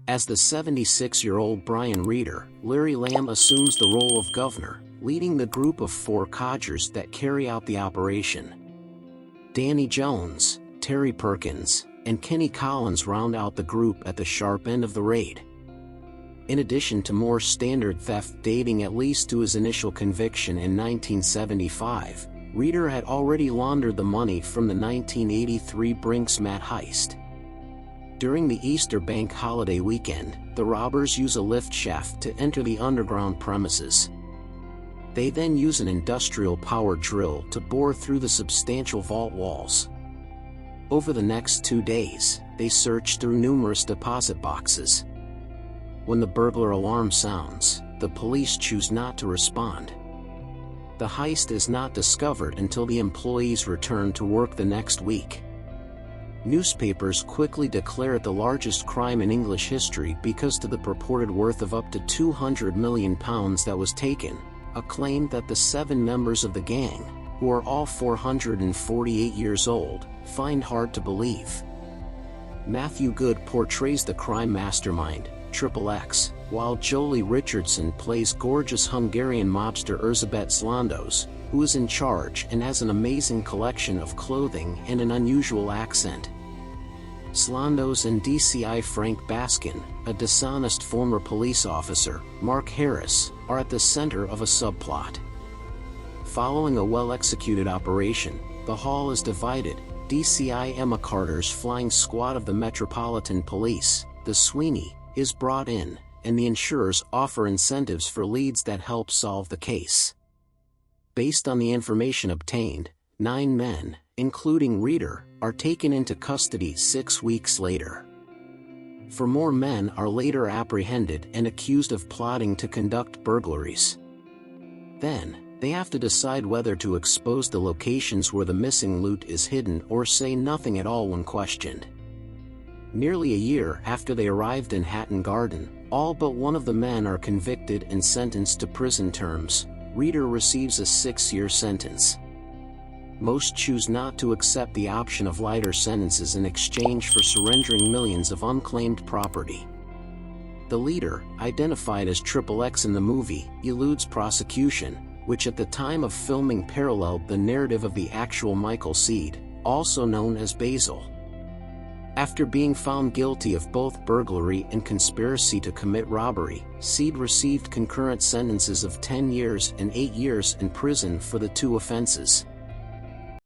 As the 76-year-old Brian Reeder, Larry Lamb assumes the role of governor, leading the group of 4 codgers that carry out the operation. Danny Jones, Terry Perkins, and Kenny Collins round out the group at the sharp end of the raid. In addition to more standard theft dating at least to his initial conviction in 1975, Reeder had already laundered the money from the 1983 Brinks Mat heist. During the Easter bank holiday weekend, the robbers use a lift shaft to enter the underground premises. They then use an industrial power drill to bore through the substantial vault walls. Over the next 2 days, they search through numerous deposit boxes. When the burglar alarm sounds, the police choose not to respond. The heist is not discovered until the employees return to work the next week. Newspapers quickly declare it the largest crime in English history because to the purported worth of up to £200 million that was taken, a claim that the 7 members of the gang, who are all 448 years old, find hard to believe. Matthew Good portrays the crime mastermind, XXX, while Jolie Richardson plays gorgeous Hungarian mobster Erzsébet Slandos, who is in charge and has an amazing collection of clothing and an unusual accent. Slandos and DCI Frank Baskin, a dishonest former police officer, Mark Harris, are at the center of a subplot. Following a well-executed operation, the haul is divided. DCI Emma Carter's flying squad of the Metropolitan Police, the Sweeney, is brought in, and the insurers offer incentives for leads that help solve the case. Based on the information obtained, 9 men, including Reeder, are taken into custody 6 weeks later. 4 more men are later apprehended and accused of plotting to conduct burglaries. Then, they have to decide whether to expose the locations where the missing loot is hidden or say nothing at all when questioned. Nearly a year after they arrived in Hatton Garden, all but one of the men are convicted and sentenced to prison terms. Reeder receives a 6-year sentence. Most choose not to accept the option of lighter sentences in exchange for surrendering millions of unclaimed property. The leader, identified as XXX in the movie, eludes prosecution, which at the time of filming paralleled the narrative of the actual Michael Seed, also known as Basil. After being found guilty of both burglary and conspiracy to commit robbery, Seed received concurrent sentences of 10 years and 8 years in prison for the 2 offenses.